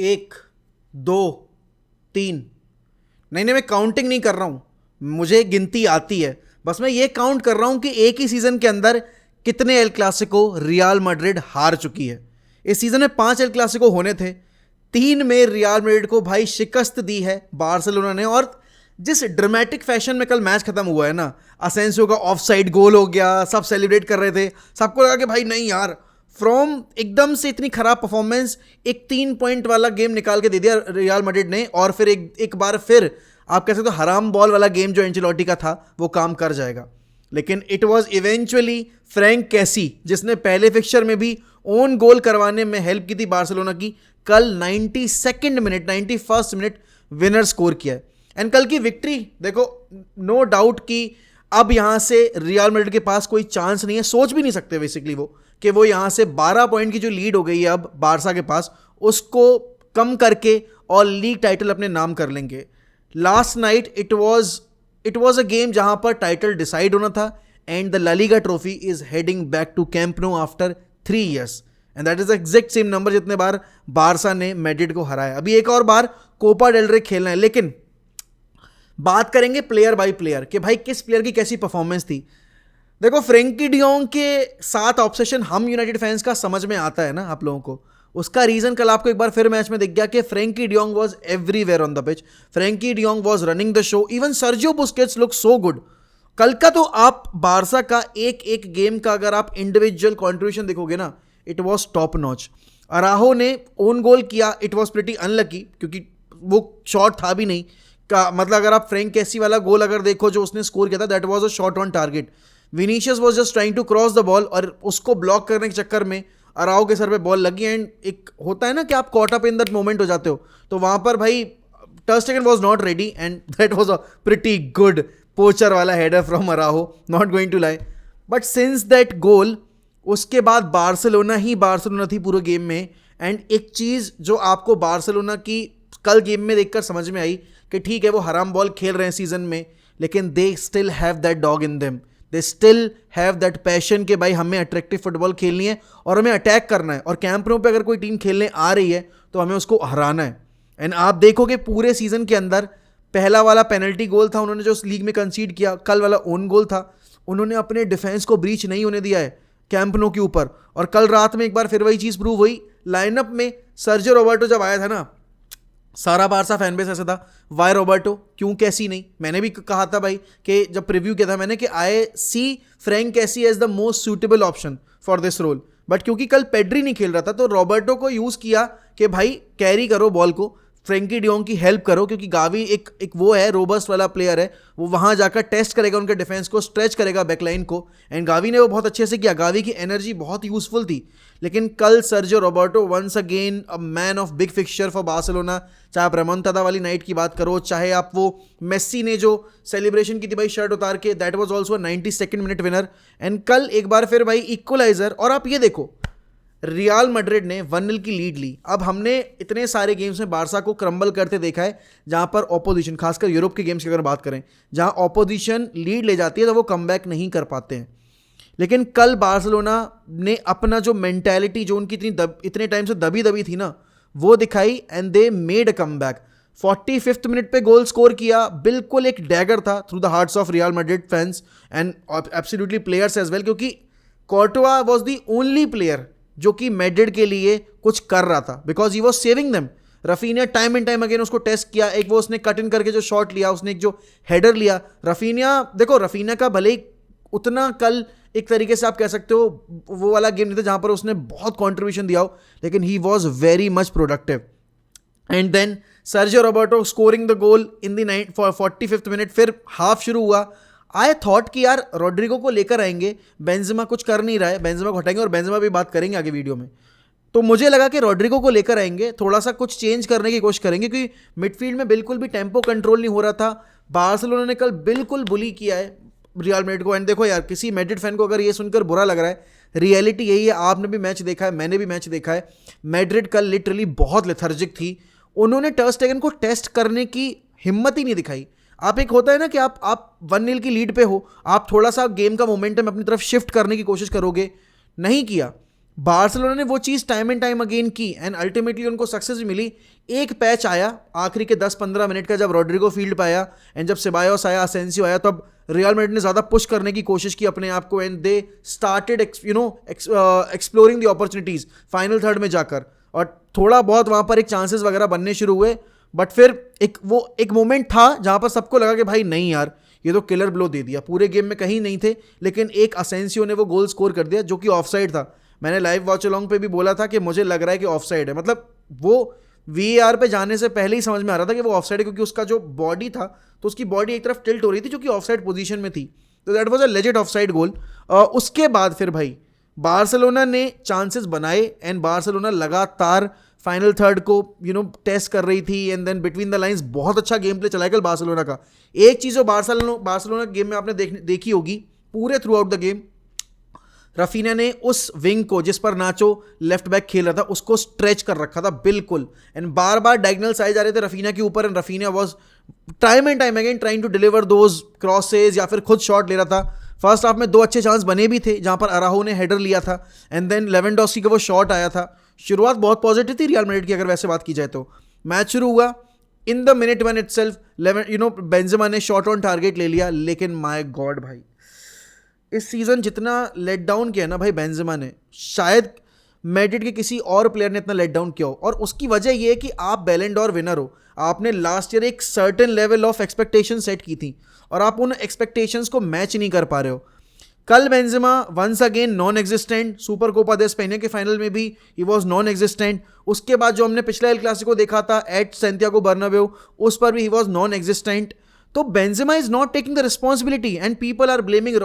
एक, दो, तीन। नहीं नहीं, मैं काउंटिंग नहीं कर रहा हूँ, मुझे गिनती आती है। बस मैं ये काउंट कर रहा हूँ कि एक ही सीजन के अंदर कितने एल क्लासिको रियल मैड्रिड हार चुकी है। इस सीजन में 5 एल क्लासिको होने थे, 3 में रियल मैड्रिड को भाई शिकस्त दी है बार्सिलोना ने। और जिस ड्रामेटिक फैशन में कल मैच खत्म हुआ है ना, असेंसियो का ऑफ साइड गोल हो गया, सब सेलिब्रेट कर रहे थे, सबको लगा कि भाई नहीं यार, फ्रॉम एकदम से इतनी खराब परफॉर्मेंस एक 3 पॉइंट वाला गेम निकाल के दे दिया रियल मैड्रिड ने। और फिर एक बार फिर आप कह सकते हो हराम बॉल वाला गेम जो एंचेलोटी का था वो काम कर जाएगा। लेकिन इट वाज इवेंचुअली फ्रैंक कैसी जिसने पहले फिक्चर में भी ओन गोल करवाने में हेल्प की थी बार्सिलोना की। कल 92nd minute 91st minute winner score किया है। एंड कल की विक्ट्री देखो, नो डाउट कि अब यहां से रियल मैड्रिड के पास कोई चांस नहीं है, सोच भी नहीं सकते बेसिकली वो कि वो यहां से 12 पॉइंट की जो लीड हो गई है अब बारसा के पास, उसको कम करके और लीग टाइटल अपने नाम कर लेंगे। Last night it was a game जहां पर टाइटल डिसाइड होना था and the La Liga trophy is heading back to Camp Nou after 3 years and that is the exact same number जितने बार बारसा ने मैड्रिड को हराया। अभी एक और बार कोपा डेल रे खेलना है। लेकिन बात करेंगे प्लेयर बाय प्लेयर कि भाई किस प्लेयर की कैसी परफॉर्मेंस थी। देखो, फ्रेंकी डियोंग के साथ ऑब्सेशन हम यूनाइटेड फैंस का समझ में आता है ना आप लोगों को। उसका रीजन कल आपको एक बार फिर मैच में दिख गया कि Frenkie de Jong was everywhere on the pitch, Frenkie de Jong was running the show, even Sergio Busquets look so good. कल का तो आप बारसा का एक एक गेम का अगर आप इंडिविजुअल कॉन्ट्रीब्यूशन देखोगे ना, इट वाज टॉप नॉच। अराहो ने ओन गोल किया, इट वाज प्रीटी अनलकी क्योंकि वो शॉट था भी नहीं का, मतलब अगर आप फ्रैंक कैसी वाला गोल अगर देखो जो उसने स्कोर किया था, that was a shot on target. Vinicius was just trying to cross the ball और उसको ब्लॉक करने के चक्कर में अराओ के सर पे बॉल लगी। एंड एक होता है ना कि आप caught up in that moment हो जाते हो, तो वहां पर भाई ter Stegen was not ready and that was a pretty good poacher वाला header from Araujo, not going to lie. But since that goal उसके बाद बार्सिलोना ही बार्सिलोना थी पूरे गेम में। एंड एक चीज़ जो आपको बार्सिलोना की कल गेम में देखकर समझ में आई कि ठीक है वो हराम बॉल खेल रहे हैं सीजन में, लेकिन they still have that dog in them, they still have that passion कि भाई हमें अट्रैक्टिव फुटबॉल खेलनी है और हमें अटैक करना है। और कैंप नो पे अगर कोई टीम खेलने आ रही है तो हमें उसको हराना है। एंड आप देखोगे पूरे सीजन के अंदर पहला वाला पेनल्टी गोल था उन्होंने जो उस लीग में कंसीड किया, कल वाला ओन गोल था, उन्होंने अपने डिफेंस को ब्रीच नहीं होने दिया है कैंप नो के ऊपर। और कल रात में एक बार फिर वही चीज़ प्रूव हुई। लाइनअप में सर्जियो रोबर्टो जब आया था ना, सारा बारसा फैन बेस ऐसा था, वाई रोबर्टो, क्यों कैसी नहीं। मैंने भी कहा था भाई कि जब प्रीव्यू किया था मैंने कि I see Franck Kessie as the most suitable option for this role. But क्योंकि कल पेड्री नहीं खेल रहा था तो रॉबर्टो को यूज़ किया कि भाई कैरी करो बॉल को, फ्रेंकी डियोंग की हेल्प करो, क्योंकि गावी एक वो है रोबस्ट वाला प्लेयर है, वो वहाँ जाकर टेस्ट करेगा उनके डिफेंस को, स्ट्रेच करेगा बैकलाइन को। एंड गावी ने वो बहुत अच्छे से किया, गावी की एनर्जी बहुत यूजफुल थी। लेकिन कल Sergio Roberto once again a man of big fixture for Barcelona. चाहे आप रेमोंटाडा वाली नाइट की बात करो, चाहे आप वो मेस्सी ने जो सेलिब्रेशन की थी भाई शर्ट उतार के, that was also 92nd minute winner. And कल एक बार फिर भाई इक्वलाइजर। और आप ये देखो, रियल मैड्रिड ने 1-0 की लीड ली। अब हमने इतने सारे गेम्स में बारसा को क्रम्बल करते देखा है जहां पर ऑपोजिशन, खासकर यूरोप के गेम्स की अगर बात करें, जहां ऑपोजिशन लीड ले जाती है तो वो कमबैक नहीं कर पाते हैं। लेकिन कल बार्सिलोना ने अपना जो मेंटालिटी जो उनकी इतने टाइम से दबी थी ना, वो दिखाई and they made a comeback. 45th minute पे गोल स्कोर किया, बिल्कुल एक डैगर था through the hearts of Real Madrid fans and absolutely players as well, क्योंकि Courtois was the only player जो कि मैड्रिड के लिए कुछ कर रहा था, because he was saving them. Raphinha time and time again उसको टेस्ट किया, एक वो उसने कट इन करके जो शॉट लिया, उसने एक जो हेडर लिया। रफीनिया देखो, रफीनिया का भले ही उतना कल एक तरीके से आप कह सकते हो वो वाला गेम नहीं था जहां पर उसने बहुत कॉन्ट्रीब्यूशन दिया हो, लेकिन he was very much productive. And then Sergio Roberto scoring the goal in the 45th minute. फिर हाफ शुरू हुआ, आई थॉट कि यार रोड्रिगो को लेकर आएंगे, बेंजेमा कुछ कर नहीं रहा है, बेंजेमा को हटाएंगे और बेंजेमा भी बात करेंगे आगे वीडियो में। तो मुझे लगा कि रोड्रिगो को लेकर आएंगे, थोड़ा सा कुछ चेंज करने की कोशिश करेंगे, क्योंकि मिडफील्ड में बिल्कुल भी टेम्पो कंट्रोल नहीं हो रहा था। बार्सिलोना ने कल बिल्कुल बुली किया है रियल मैड्रिड को। एंड देखो यार, किसी मैड्रिड फैन को अगर ये सुनकर बुरा लग रहा है, रियलिटी यही है, आपने भी मैच देखा है, मैंने भी मैच देखा है, मैड्रिड कल लिटरली बहुत लेथर्जिक थी। उन्होंने टर स्टेगन को टेस्ट करने की हिम्मत ही नहीं दिखाई। आप एक होता है ना कि आप 1-0 की लीड पे हो, आप थोड़ा सा गेम का मोमेंटम अपनी तरफ शिफ्ट करने की कोशिश करोगे, नहीं किया। बार्सिलोना ने वो चीज़ टाइम एंड टाइम अगेन की एंड अल्टीमेटली उनको सक्सेस भी मिली। एक पैच आया आखिरी के 10-15 मिनट का जब रॉड्रिगो फील्ड पे आया एंड जब सेबायोस आया, असेंसियो आया, तब रियल मैड्रिड ने ज़्यादा पुश करने की कोशिश की अपने आप को and they started exploring the opportunities final third में जाकर, और थोड़ा बहुत वहाँ पर एक चांसेस वगैरह बनने शुरू हुए। बट फिर एक मोमेंट था जहाँ पर सबको लगा कि भाई नहीं यार, ये तो किलर ब्लो दे दिया, पूरे गेम में कहीं नहीं थे, लेकिन एक असेंसियो ने वो गोल स्कोर कर दिया जो कि ऑफसाइड था। मैंने लाइव वॉच अलॉन्ग पे भी बोला था कि मुझे लग रहा है कि ऑफसाइड है, मतलब वो वीएआर पे जाने से पहले ही समझ में आ रहा था कि वो ऑफसाइड है, क्योंकि उसका जो बॉडी था तो उसकी बॉडी एक तरफ टिल्ट हो रही थी जो कि ऑफसाइड पोजीशन में थी, तो that was a legit offside goal. उसके बाद फिर भाई बार्सिलोना ने चांसेस बनाए एंड बार्सिलोना लगातार फाइनल थर्ड को टेस्ट कर रही थी and then between the lines बहुत अच्छा गेम प्ले चला कल बार्सिलोना का। एक चीज़ जो बार्सिलोना गेम में आपने देखी होगी पूरे through out the game, Rafina ने उस विंग को जिस पर नाचो लेफ्ट बैक खेल रहा था उसको स्ट्रेच कर रखा था बिल्कुल, एंड बार बार डायगोनल्स आए जा रहे थे रफीना के ऊपर and Raphinha was time and time again trying to deliver those crosses या फिर खुद शॉट ले रहा था। फर्स्ट हाफ में 2 अच्छे चांस बने भी थे जहां पर अराहो ने हेडर लिया था एंड देन लेवेंडोस्की का वो शॉट आया था। शुरुआत बहुत पॉजिटिव थी रियल मैड्रिड की अगर वैसे बात की जाए तो। मैच शुरू हुआ in the minute 1 itself Benzema ने शॉट ऑन टारगेट ले लिया, लेकिन माय गॉड भाई इस सीजन जितना लेट डाउन किया ना भाई बेंजेमा ने, शायद मैड्रिड के किसी और प्लेयर ने इतना लेट डाउन किया हो, और उसकी वजह यह है कि आप बैलन डोर विनर हो, आपने लास्ट ईयर एक certain level of expectation set की थी और आप उन एक्सपेक्टेशंस को मैच नहीं कर पा रहे हो। कल Benzema once again non existent, super Copa de España के फाइनल में भी ही वॉज नॉन एग्जिस्टेंट। उसके बाद जो हमने पिछला एल क्लासिको देखा था एट सैंटियागो बर्नाब्यू उस पर भी ही वॉज नॉन एग्जिस्टेंट। तो Benzema is not taking the responsibility and people are blaming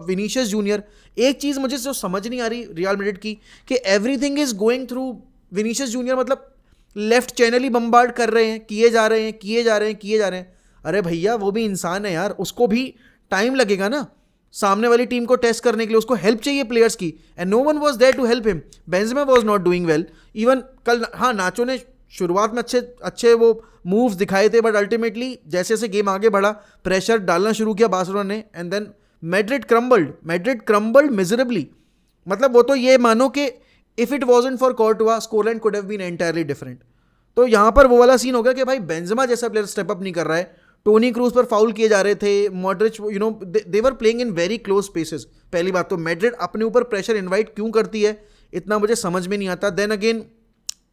Vinicius Junior. एक चीज़ मुझे जो समझ नहीं आ रही रियल मैड्रिड की कि everything is going through Vinicius junior, मतलब लेफ्ट चैनल ही बम्बार्ड कर रहे हैं, किए जा रहे हैं। अरे भैया वो भी इंसान है यार, उसको भी टाइम लगेगा ना सामने वाली टीम को टेस्ट करने के लिए, उसको हेल्प चाहिए प्लेयर्स की and no one was there to help him. Benzema was not doing well even कल। हाँ नाचो ने शुरुआत में अच्छे वो मूव्स दिखाए थे, बट अल्टीमेटली जैसे जैसे गेम आगे बढ़ा प्रेशर डालना शुरू किया बार्सिलोना ने and then Madrid crumbled miserably. मतलब वो तो ये मानो कि if it wasn't for Courtois scoreline could have been entirely different. तो यहाँ पर वो वाला सीन हो गया कि भाई बेंजेमा जैसा प्लेयर स्टेप अप नहीं कर रहा है, टोनी क्रूज पर फाउल किए जा रहे थे, Modric they were playing in very close spaces. पहली बात तो मैड्रिड अपने ऊपर प्रेशर इन्वाइट क्यों करती है इतना मुझे समझ में नहीं आता। देन अगेन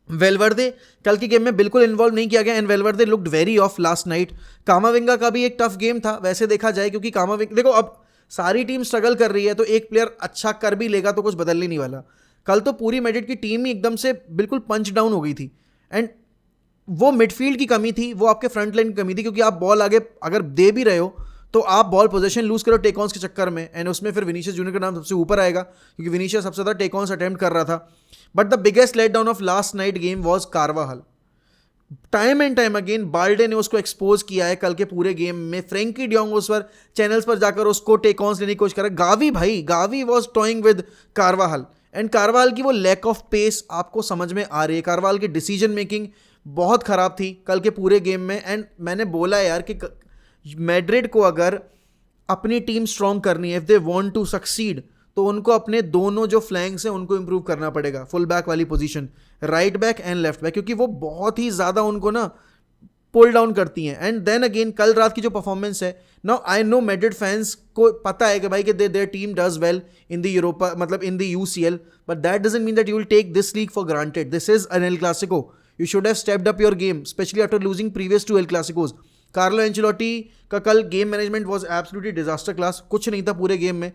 वेलवर्दे कल की गेम में बिल्कुल इन्वॉल्व नहीं किया गया and वेलवर्दे looked very of last night. कामाविंगा का भी एक टफ गेम था वैसे देखा जाए, क्योंकि कामाविंगा देखो अब सारी टीम स्ट्रगल कर रही है तो एक प्लेयर अच्छा कर भी लेगा तो कुछ बदलने नहीं वाला। कल तो पूरी मैड्रिड की टीम ही एकदम से बिल्कुल पंच डाउन हो गई थी एंड वो मिडफील्ड की कमी थी, वो आपके फ्रंट लाइन की कमी थी, क्योंकि आप बॉल आगे अगर दे भी रहे हो तो आप बॉल पोजीशन लूज करो टेक ऑन्स के चक्कर में एंड उसमें फिर विनीशियस जूनियर का नाम सबसे ऊपर आएगा क्योंकि विनीशियस सबसे ज़्यादा टेक ऑन्स अटेम्प्ट कर रहा था। But the biggest let down of last night game was Carvajal. Time and time again Balde ने उसको एक्सपोज किया है कल के पूरे गेम में। फ्रेंकी डियोंग उस पर चैनल्स पर जाकर उसको टेक ऑन्स लेने की कोशिश कर रहा है। Gavi was toing with कारवाहल and कारवाहल की वो लैक ऑफ पेस आपको समझ में आ रही है। कारवाहल की डिसीजन मेकिंग बहुत ख़राब थी कल के पूरे गेम में एंड मैंने बोला यार कि मैड्रिड को अगर अपनी टीम स्ट्रॉन्ग करनी है, if they want to succeed, तो उनको अपने दोनों जो फ्लैंक्स हैं उनको इंप्रूव करना पड़ेगा, फुल बैक वाली position, right back and left back, क्योंकि वो बहुत ही ज़्यादा उनको ना पुल डाउन करती हैं। एंड देन अगेन कल रात की जो परफॉर्मेंस है, now I know Madrid fans को पता है कि भाई कि their team does well in the Europa, मतलब in the UCL, but that doesn't mean that you will take this league for granted. This is an El Clasico, you should have stepped up your game, especially after losing previous 2 El Clasicos. Carlo Ancelotti का कल game management was absolutely disaster class, कुछ नहीं था पूरे game में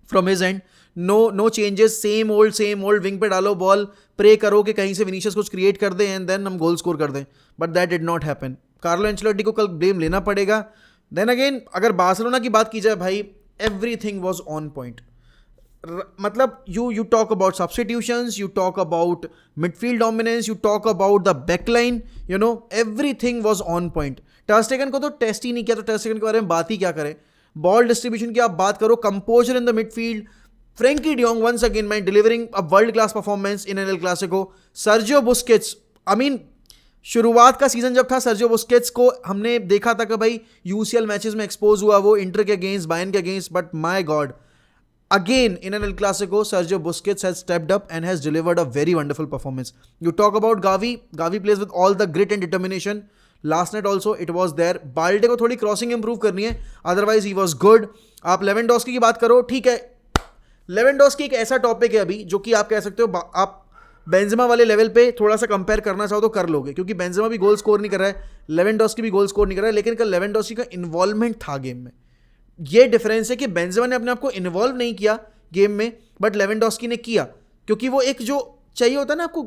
from his end. No changes, same old wing पे डालो ball, pray करो कि कहीं से विनीशियस कुछ क्रिएट कर दें एंड देन हम गोल स्कोर कर दें, but that did not happen. Carlo Ancelotti को कल ब्लेम लेना पड़ेगा। देन अगेन अगर बार्सिलोना की बात की जाए भाई, एवरीथिंग वाज ऑन पॉइंट। मतलब you talk about substitutions, you talk about midfield dominance, you talk about the backline, everything was on point. टर स्टेगन को तो टेस्ट ही नहीं किया, तो टर स्टेगन के बारे में बात ही क्या करें। बॉल डिस्ट्रीब्यूशन की आप बात करो, composer in the midfield, Frenkie de Jong once again man delivering a world class performance in an El Clasico. Sergio Busquets, I mean शुरुआत का सीजन जब था सर्जियो बुस्केट्स को हमने देखा था कि भाई यूसीएल मैचेस में एक्सपोज हुआ वो इंटर के अगेंस्ट, बायर्न के against, but my God Again, in an El Clasico, Sergio Busquets has stepped up and has delivered a very wonderful performance. You talk about Gavi. Gavi plays with all the grit and determination. Last night also it was there. Balde को थोड़ी crossing improve करनी है, otherwise he was good. आप Lewandowski की बात करो, ठीक है. लेवेंडोस्की एक ऐसा टॉपिक है अभी जो कि आप कह सकते हो आप बेंजेमा वाले लेवल पे थोड़ा सा कंपेयर करना चाहो तो कर लोगे, क्योंकि बेंजेमा भी गोल स्कोर नहीं कर रहा है, लेवेंडोस्की भी गोल स्कोर नहीं कर रहा है, लेकिन कल लेवेंडोस्की का इन्वॉल्वमेंट था गेम में. ये डिफरेंस है कि बेंजेमा ने अपने आप को इन्वॉल्व नहीं किया गेम में, बट लेवेंडोस्की ने किया, क्योंकि वो एक जो चाहिए होता है ना आपको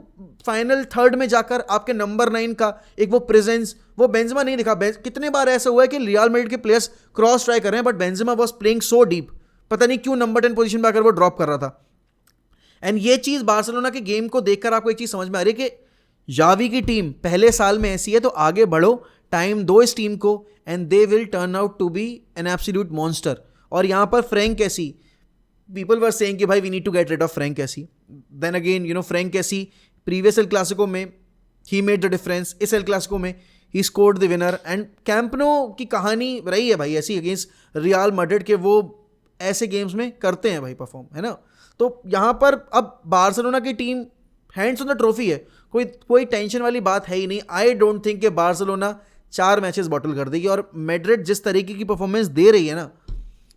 फाइनल थर्ड में जाकर आपके नंबर 9 का एक वो प्रेजेंस, वो बेंजेमा नहीं दिखा. कितने बार ऐसा हुआ है कि रियल मैड्रिड के प्लेयर्स क्रॉस ट्राई कर रहे हैं, but Benzema was playing so deep, पता नहीं क्यों नंबर 10 पोजीशन पर आकर वो ड्रॉप कर रहा था. एंड ये चीज़ बार्सिलोना के गेम को देखकर आपको एक चीज़ समझ में आ रही है कि जावी की टीम पहले साल में ऐसी है, तो आगे बढ़ो, टाइम दो इस टीम को, and they will turn out to be an absolute monster. और यहाँ पर फ्रैंक कैसी, पीपल वर सेइंग कि भाई we need to get rid of Franck Kessie. Then again you know Franck Kessie previous El Clasico में ही made the difference, इस El Clasico में ही scored the winner. And Camp कहानी रही है भाई ऐसी अगेंस्ट रियल मैड्रिड के, वो ऐसे गेम्स में करते हैं भाई परफॉर्म, है ना. तो यहाँ पर अब बार्सिलोना की team hands on the trophy है, कोई टेंशन वाली बात है ही नहीं. आई डोंट थिंक कि बार्सिलोना 4 मैचेस बॉटल कर देगी. और मैड्रिड जिस तरीके की परफॉर्मेंस दे रही है ना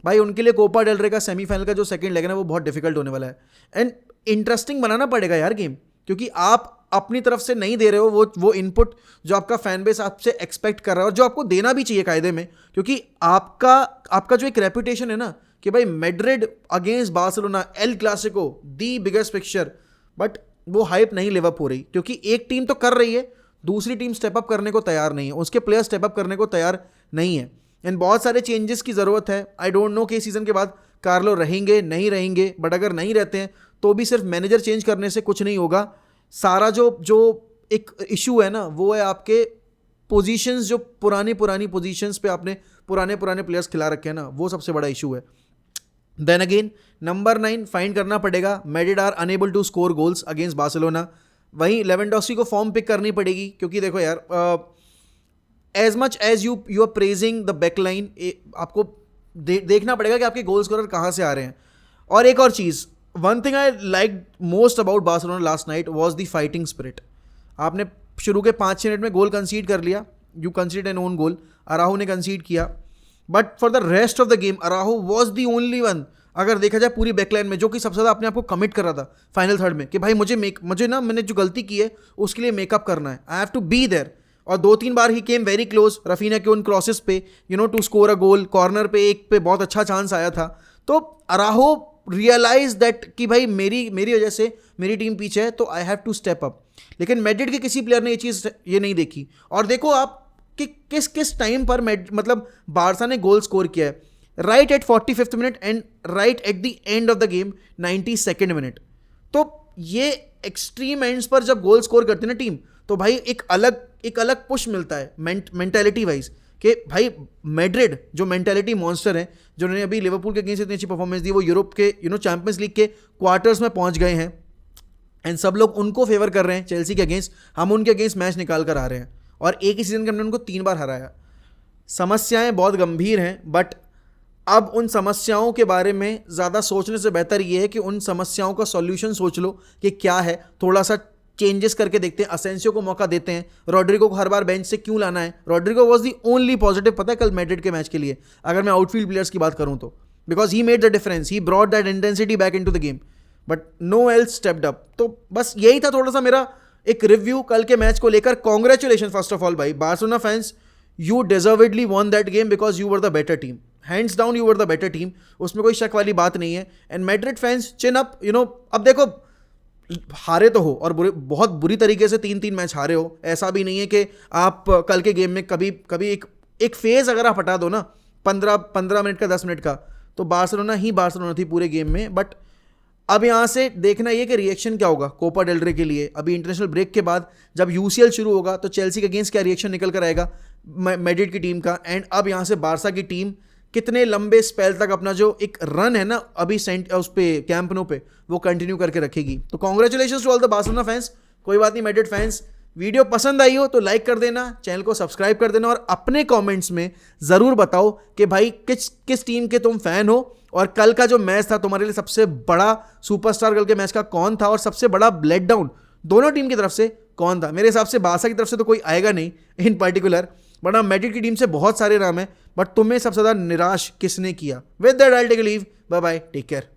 भाई, उनके लिए कोपा डेल रे का सेमीफाइनल का जो सेकंड लेग है ना वो बहुत डिफिकल्ट होने वाला है. एंड इंटरेस्टिंग बनाना पड़ेगा यार गेम, क्योंकि आप अपनी तरफ से नहीं दे रहे हो वो इनपुट जो आपका फैन बेस आपसे एक्सपेक्ट कर रहा है, और जो आपको देना भी चाहिए कायदे में, क्योंकि आपका जो एक रेपुटेशन है ना कि भाई Madrid against Barcelona El Clasico the biggest picture, but वो हाइप नहीं लिव अप हो रही, क्योंकि एक टीम तो कर रही है, दूसरी टीम स्टेप अप करने को तैयार नहीं है, उसके प्लेयर स्टेप अप करने को तैयार नहीं है. एंड बहुत सारे चेंजेस की ज़रूरत है. आई डोंट नो कि इस सीज़न के बाद कार्लो रहेंगे नहीं रहेंगे, बट अगर नहीं रहते हैं तो भी सिर्फ मैनेजर चेंज करने से कुछ नहीं होगा. सारा जो एक इशू है ना वो है आपके पोजीशंस, जो पुरानी पोजीशंस पे आपने पुराने प्लेयर्स खिला रखे हैं ना, वो सबसे बड़ा इशू है. देन अगेन नंबर 9 फाइंड करना पड़ेगा. Madrid are unable to score goals against Barcelona. वहीं लेवेंडोस्की को फॉर्म पिक करनी पड़ेगी, क्योंकि देखो यार as much as you are praising the backline, आपको देखना पड़ेगा कि आपके गोल स्कोरर कहाँ से आ रहे हैं. और एक और चीज़, one thing I like most about Barcelona last night was the fighting spirit. आपने शुरू के 5-6 मिनट में गोल कंसीड कर लिया, you concede an own goal, Araujo ने कंसीड किया, but for the rest of the game Araujo was the only one, अगर देखा जाए पूरी बैकलाइन में, जो कि सबसे ज़्यादा अपने आप को कमिट कर रहा था फाइनल थर्ड में कि भाई मुझे ना मैंने जो गलती की है उसके लिए मेकअप करना है, I have to be there. और 2-3 बार ही केम वेरी क्लोज रफीना के उन क्रॉसेस पे to score a goal. Corner पे एक पे बहुत अच्छा चांस आया था. तो अराहो रियलाइज दैट कि भाई मेरी वजह से मेरी टीम पीछे है, तो I have to step up. लेकिन मैड्रिड के किसी प्लेयर ने ये नहीं देखी. और देखो आप कि किस टाइम पर मतलब बारसा ने गोल स्कोर किया है, right at 45th minute and right at the end of the game 92nd minute. तो ये एक्सट्रीम एंड्स पर जब गोल स्कोर करती है ना टीम, तो भाई एक अलग पुश मिलता है मेंटालिटी वाइज कि भाई मैड्रिड जो मेंटालिटी मॉन्स्टर है, जिन्होंने अभी लिवरपूल के अगेंस्ट इतनी अच्छी परफॉर्मेंस दी, वो यूरोप के चैंपियंस लीग के क्वार्टर्स में पहुंच गए हैं, एंड सब लोग उनको फेवर कर रहे हैं चेल्सी के अगेंस्ट. हम उनके अगेंस्ट मैच निकाल कर आ रहे हैं, और एक ही सीजन के हमने उनको 3 बार हराया. समस्याएं बहुत गंभीर हैं, बट अब उन समस्याओं के बारे में ज़्यादा सोचने से बेहतर ये है कि उन समस्याओं का सॉल्यूशन सोच लो कि क्या है, थोड़ा सा चेंजेस करके देखते हैं. असेंसियो को मौका देते हैं, रॉड्रिगो को हर बार बेंच से क्यों लाना है. Rodrygo was the only positive पता है कल मैड्रिड के मैच के लिए, अगर मैं आउटफील्ड प्लेयर्स की बात करूं तो, because he made the difference, he brought that intensity back into the game, but no else stepped up. तो बस यही था थोड़ा सा मेरा एक रिव्यू कल के मैच को लेकर. कॉन्ग्रेचुलेशन फर्स्ट ऑफ ऑल भाई Barcelona fans, you deservedly von that game because you were the better team, hands down you were the better team, उसमें कोई शक वाली बात नहीं है. And Madrid fans chin up, अब देखो हारे तो हो और बहुत बुरी तरीके से 3-3 मैच हारे हो, ऐसा भी नहीं है कि आप कल के गेम में कभी एक फेज अगर आप हटा दो ना 15 मिनट का 10 मिनट का, तो बार्सिलोना थी पूरे गेम में. बट अब यहाँ से देखना ये कि रिएक्शन क्या होगा कोपा डेल रे के लिए. अभी इंटरनेशनल ब्रेक के बाद जब यूसीएल शुरू होगा तो चेल्सी के अगेंस्ट क्या रिएक्शन निकल कर आएगा मैड्रिड की टीम का, एंड अब यहाँ से बारसा की टीम कितने लंबे स्पेल तक अपना जो एक रन है ना अभी उस पे कैंप नो पे वो कंटिन्यू करके रखेगी. तो congratulation to all the Barcelona fans. कोई बात नहीं मैड्रिड फैंस, वीडियो पसंद आई हो तो लाइक कर देना, चैनल को सब्सक्राइब कर देना और अपने कमेंट्स में ज़रूर बताओ कि भाई किस किस टीम के तुम फैन हो और कल का जो मैच था तुम्हारे लिए सबसे बड़ा सुपरस्टार कल के मैच का कौन था और सबसे बड़ा लेट डाउन दोनों टीम की तरफ से कौन था। मेरे हिसाब से बारसा की तरफ से तो कोई आएगा नहीं इन पर्टिकुलर, बट हाँ मैड्रिड की टीम से बहुत सारे नाम है, बट तुम्हें सबसे ज़्यादा निराश किसने किया। With that I take a leave, bye bye, take care.